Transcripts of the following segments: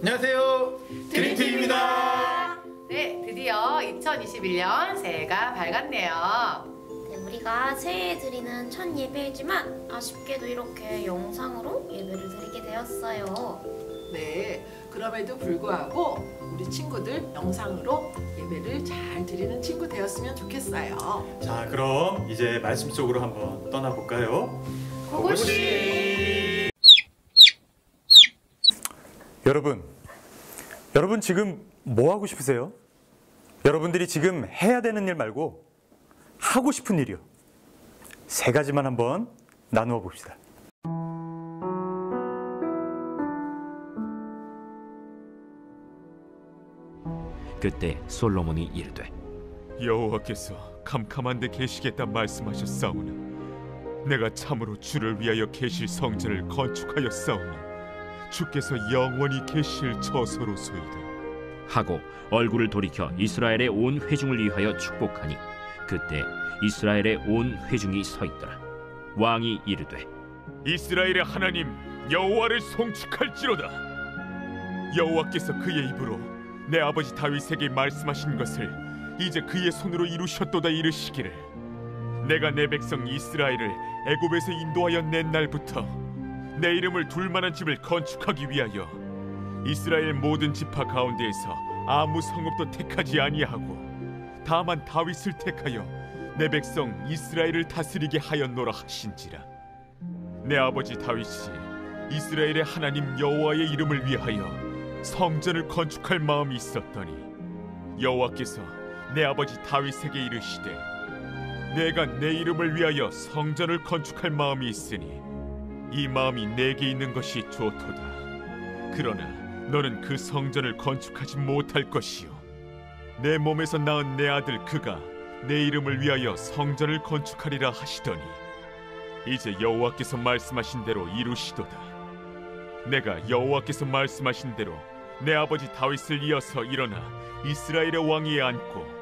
안녕하세요, 드림팀입니다. 네, 드디어 2021년 새해가 밝았네요. 네, 우리가 새해에 드리는 첫 예배이지만 아쉽게도 이렇게 영상으로 예배를 드리게 되었어요. 네, 그럼에도 불구하고 우리 친구들 영상으로 예배를 잘 드리는 친구 되었으면 좋겠어요. 자, 그럼 이제 말씀 속으로 한번 떠나볼까요? 고고씨! 여러분 지금 뭐 하고 싶으세요? 여러분들이 지금 해야 되는 일 말고 하고 싶은 일이요. 세 가지만 한번 나누어 봅시다. 그때 솔로몬이 이르되 여호와께서 캄캄한 데 계시겠다 말씀하셨사오나 내가 참으로 주를 위하여 계실 성전을 건축하였사오니 주께서 영원히 계실 처소로소이다 하고 얼굴을 돌이켜 이스라엘의 온 회중을 위하여 축복하니 그때 이스라엘의 온 회중이 서 있더라. 왕이 이르되 이스라엘의 하나님 여호와를 송축할지로다. 여호와께서 그의 입으로 내 아버지 다윗에게 말씀하신 것을 이제 그의 손으로 이루셨도다 이르시기를 내가 내 백성 이스라엘을 애굽에서 인도하여 낸 날부터 내 이름을 둘 만한 집을 건축하기 위하여 이스라엘 모든 지파 가운데에서 아무 성읍도 택하지 아니하고 다만 다윗을 택하여 내 백성 이스라엘을 다스리게 하였노라 하신지라. 내 아버지 다윗이 이스라엘의 하나님 여호와의 이름을 위하여 성전을 건축할 마음이 있었더니 여호와께서 내 아버지 다윗에게 이르시되 내가 내 이름을 위하여 성전을 건축할 마음이 있으니 이 마음이 내게 있는 것이 좋도다. 그러나 너는 그 성전을 건축하지 못할 것이요 내 몸에서 낳은 내 아들 그가 내 이름을 위하여 성전을 건축하리라 하시더니 이제 여호와께서 말씀하신 대로 이루시도다. 내가 여호와께서 말씀하신 대로 내 아버지 다윗을 이어서 일어나 이스라엘의 왕위에 앉고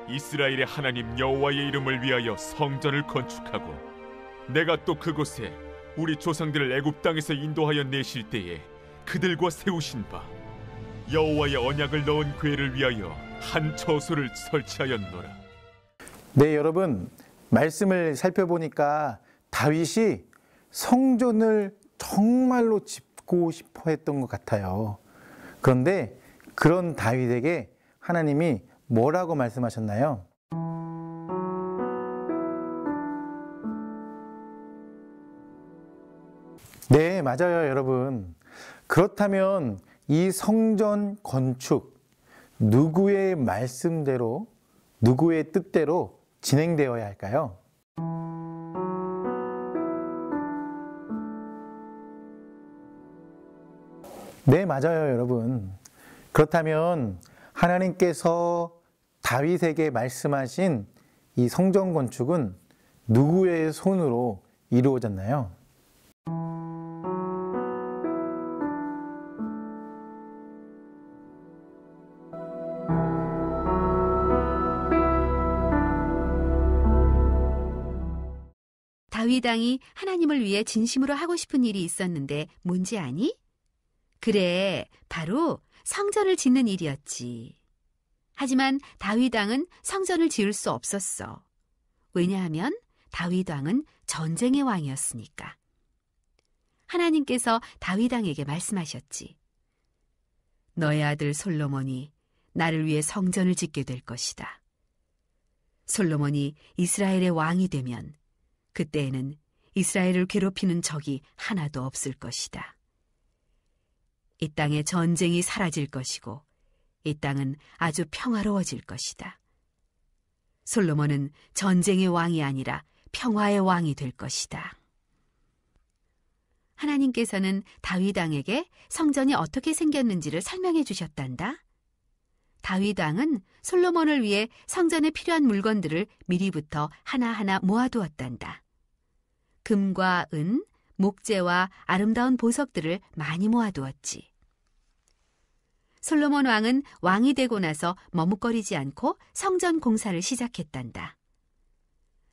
이스라엘의 하나님 여호와의 이름을 위하여 성전을 건축하고 내가 또 그곳에 우리 조상들을 애굽 땅에서 인도하여 내실 때에 그들과 세우신 바 여호와의 언약을 넣은 궤를 위하여 한 처소를 설치하였노라. 네, 여러분 말씀을 살펴보니까 다윗이 성전을 정말로 짓고 싶어 했던 것 같아요. 그런데 그런 다윗에게 하나님이 뭐라고 말씀하셨나요? 네, 맞아요, 여러분. 그렇다면 이 성전 건축 누구의 말씀대로, 누구의 뜻대로 진행되어야 할까요? 네, 맞아요, 여러분. 그렇다면 하나님께서 다윗에게 말씀하신 이 성전 건축은 누구의 손으로 이루어졌나요? 다윗 왕이 하나님을 위해 진심으로 하고 싶은 일이 있었는데 뭔지 아니? 그래, 바로 성전을 짓는 일이었지. 하지만 다윗 왕은 성전을 지을 수 없었어. 왜냐하면 다윗 왕은 전쟁의 왕이었으니까. 하나님께서 다윗 왕에게 말씀하셨지. 너의 아들 솔로몬이 나를 위해 성전을 짓게 될 것이다. 솔로몬이 이스라엘의 왕이 되면 그때에는 이스라엘을 괴롭히는 적이 하나도 없을 것이다. 이 땅에 전쟁이 사라질 것이고 이 땅은 아주 평화로워질 것이다. 솔로몬은 전쟁의 왕이 아니라 평화의 왕이 될 것이다. 하나님께서는 다윗 왕에게 성전이 어떻게 생겼는지를 설명해 주셨단다. 다윗 왕은 솔로몬을 위해 성전에 필요한 물건들을 미리부터 하나하나 모아두었단다. 금과 은, 목재와 아름다운 보석들을 많이 모아두었지. 솔로몬 왕은 왕이 되고 나서 머뭇거리지 않고 성전 공사를 시작했단다.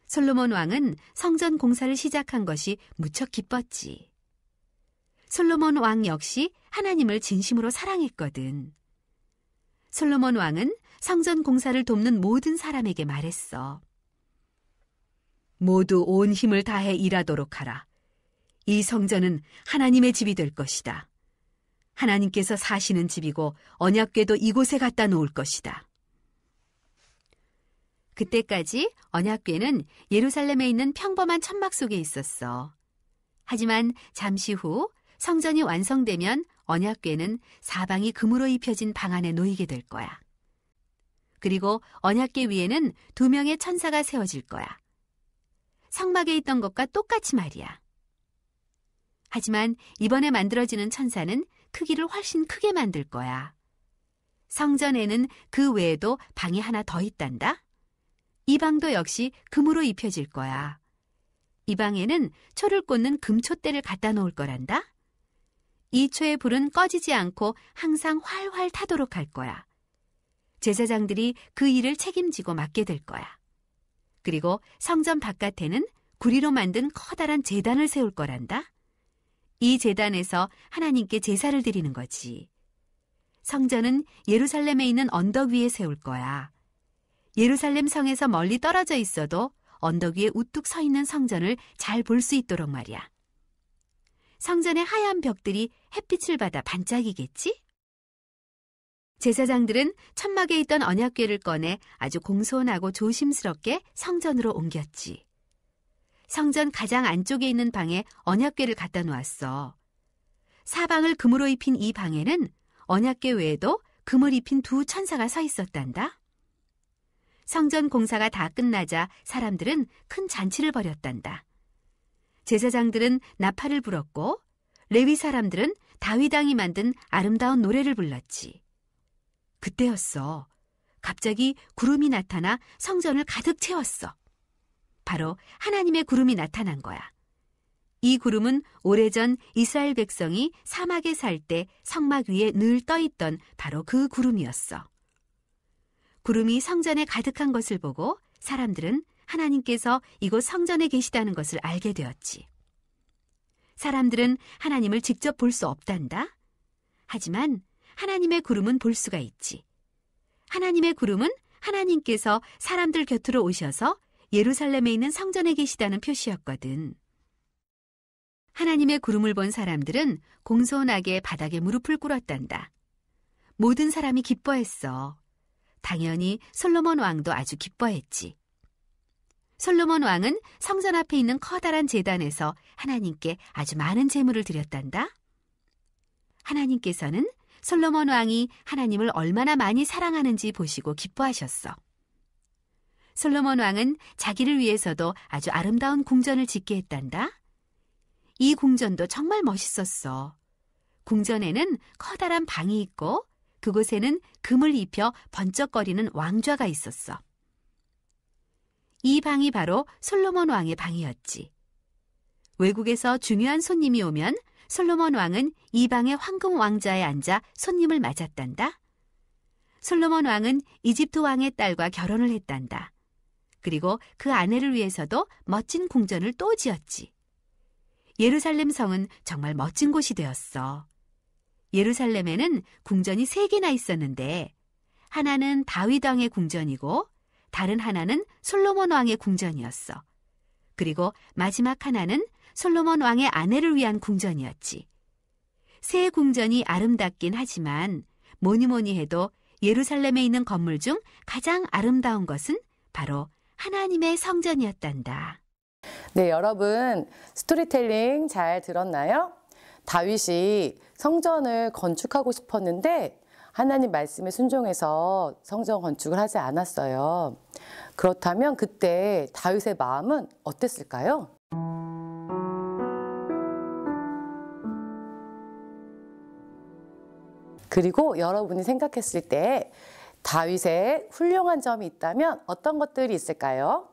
솔로몬 왕은 성전 공사를 시작한 것이 무척 기뻤지. 솔로몬 왕 역시 하나님을 진심으로 사랑했거든. 솔로몬 왕은 성전 공사를 돕는 모든 사람에게 말했어. 모두 온 힘을 다해 일하도록 하라. 이 성전은 하나님의 집이 될 것이다. 하나님께서 사시는 집이고 언약궤도 이곳에 갖다 놓을 것이다. 그때까지 언약궤는 예루살렘에 있는 평범한 천막 속에 있었어. 하지만 잠시 후 성전이 완성되면 언약궤는 사방이 금으로 입혀진 방 안에 놓이게 될 거야. 그리고 언약궤 위에는 2명의 천사가 세워질 거야. 성막에 있던 것과 똑같이 말이야. 하지만 이번에 만들어지는 천사는 크기를 훨씬 크게 만들 거야. 성전에는 그 외에도 방이 하나 더 있단다. 이 방도 역시 금으로 입혀질 거야. 이 방에는 초를 꽂는 금촛대를 갖다 놓을 거란다. 이 초의 불은 꺼지지 않고 항상 활활 타도록 할 거야. 제사장들이 그 일을 책임지고 맡게 될 거야. 그리고 성전 바깥에는 구리로 만든 커다란 제단을 세울 거란다. 이 제단에서 하나님께 제사를 드리는 거지. 성전은 예루살렘에 있는 언덕 위에 세울 거야. 예루살렘 성에서 멀리 떨어져 있어도 언덕 위에 우뚝 서 있는 성전을 잘 볼 수 있도록 말이야. 성전의 하얀 벽들이 햇빛을 받아 반짝이겠지? 제사장들은 천막에 있던 언약궤를 꺼내 아주 공손하고 조심스럽게 성전으로 옮겼지. 성전 가장 안쪽에 있는 방에 언약궤를 갖다 놓았어. 사방을 금으로 입힌 이 방에는 언약궤 외에도 금을 입힌 2 천사가 서 있었단다. 성전 공사가 다 끝나자 사람들은 큰 잔치를 벌였단다. 제사장들은 나팔을 불었고 레위 사람들은 다윗 왕이 만든 아름다운 노래를 불렀지. 그때였어. 갑자기 구름이 나타나 성전을 가득 채웠어. 바로 하나님의 구름이 나타난 거야. 이 구름은 오래전 이스라엘 백성이 사막에 살 때 성막 위에 늘 떠있던 바로 그 구름이었어. 구름이 성전에 가득한 것을 보고 사람들은 하나님께서 이곳 성전에 계시다는 것을 알게 되었지. 사람들은 하나님을 직접 볼 수 없단다. 하지만 하나님의 구름은 볼 수가 있지. 하나님의 구름은 하나님께서 사람들 곁으로 오셔서 예루살렘에 있는 성전에 계시다는 표시였거든. 하나님의 구름을 본 사람들은 공손하게 바닥에 무릎을 꿇었단다. 모든 사람이 기뻐했어. 당연히 솔로몬 왕도 아주 기뻐했지. 솔로몬 왕은 성전 앞에 있는 커다란 제단에서 하나님께 아주 많은 제물을 드렸단다. 하나님께서는 솔로몬 왕이 하나님을 얼마나 많이 사랑하는지 보시고 기뻐하셨어. 솔로몬 왕은 자기를 위해서도 아주 아름다운 궁전을 짓게 했단다. 이 궁전도 정말 멋있었어. 궁전에는 커다란 방이 있고 그곳에는 금을 입혀 번쩍거리는 왕좌가 있었어. 이 방이 바로 솔로몬 왕의 방이었지. 외국에서 중요한 손님이 오면 솔로몬 왕은 이 방의 황금 왕좌에 앉아 손님을 맞았단다. 솔로몬 왕은 이집트 왕의 딸과 결혼을 했단다. 그리고 그 아내를 위해서도 멋진 궁전을 또 지었지. 예루살렘 성은 정말 멋진 곳이 되었어. 예루살렘에는 궁전이 3개나 있었는데 하나는 다윗 왕의 궁전이고 다른 하나는 솔로몬 왕의 궁전이었어. 그리고 마지막 하나는 솔로몬 왕의 아내를 위한 궁전이었지. 3 궁전이 아름답긴 하지만 뭐니 해도 예루살렘에 있는 건물 중 가장 아름다운 것은 바로 하나님의 성전이었단다. 네, 여러분 스토리텔링 잘 들었나요? 다윗이 성전을 건축하고 싶었는데 하나님 말씀에 순종해서 성전 건축을 하지 않았어요. 그렇다면 그때 다윗의 마음은 어땠을까요? 그리고 여러분이 생각했을 때 다윗의 훌륭한 점이 있다면 어떤 것들이 있을까요?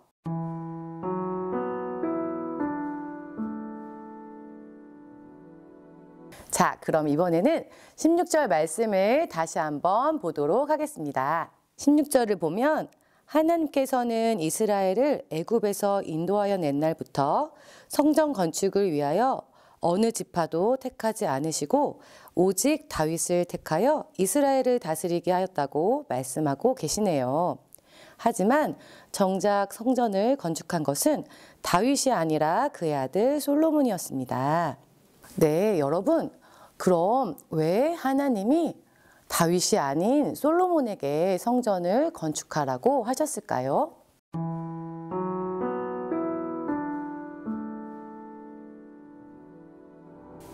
자, 그럼 이번에는 16절 말씀을 다시 한번 보도록 하겠습니다. 16절을 보면 하나님께서는 이스라엘을 애굽에서 인도하여 낸 날부터 성전 건축을 위하여 어느 지파도 택하지 않으시고 오직 다윗을 택하여 이스라엘을 다스리게 하였다고 말씀하고 계시네요. 하지만 정작 성전을 건축한 것은 다윗이 아니라 그의 아들 솔로몬이었습니다. 네, 여러분, 그럼 왜 하나님이 다윗이 아닌 솔로몬에게 성전을 건축하라고 하셨을까요?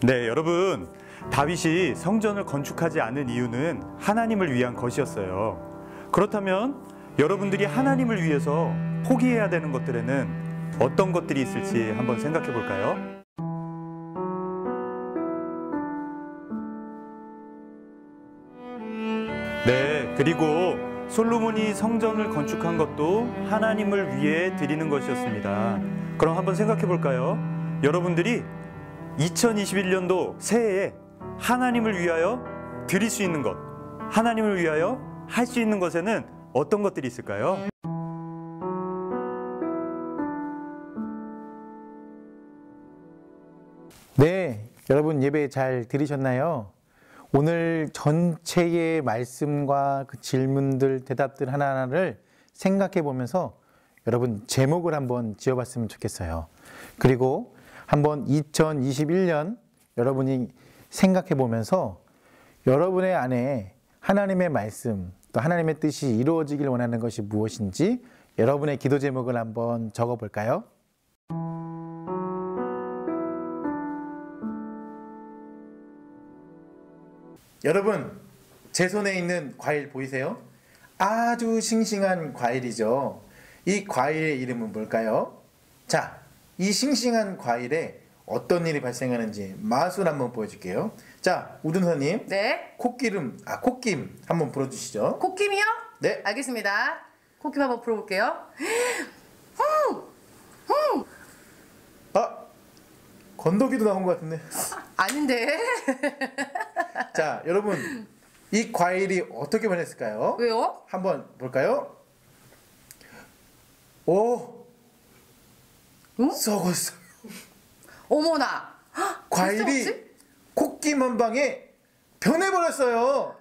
네, 여러분, 다윗이 성전을 건축하지 않은 이유는 하나님을 위한 것이었어요. 그렇다면 여러분들이 하나님을 위해서 포기해야 되는 것들에는 어떤 것들이 있을지 한번 생각해 볼까요? 네, 그리고 솔로몬이 성전을 건축한 것도 하나님을 위해 드리는 것이었습니다. 그럼 한번 생각해 볼까요? 여러분들이 2021년도 새해에 하나님을 위하여 드릴 수 있는 것, 하나님을 위하여 할 수 있는 것에는 어떤 것들이 있을까요? 네, 여러분 예배 잘 들으셨나요? 오늘 전체의 말씀과 그 질문들, 대답들 하나하나를 생각해 보면서 여러분 제목을 한번 지어봤으면 좋겠어요. 그리고 한번 2021년 여러분이 생각해 보면서 여러분의 안에 하나님의 말씀, 또 하나님의 뜻이 이루어지길 원하는 것이 무엇인지 여러분의 기도 제목을 한번 적어 볼까요? 여러분, 제 손에 있는 과일 보이세요? 아주 싱싱한 과일이죠. 이 과일의 이름은 뭘까요? 자, 이 싱싱한 과일에 어떤 일이 발생하는지 마술 한번 보여줄게요. 자, 우둔서님, 네. 콧김 한번 불어주시죠. 콧김이요? 네. 알겠습니다. 콧김 한번 불어볼게요. 아, 건더기도 나온 것 같은데. 아닌데. 자, 여러분, 이 과일이 어떻게 변했을까요? 왜요? 한번 볼까요? 오, 썩었어요. 어머나. 과일이 콧김 한 방에 변해버렸어요.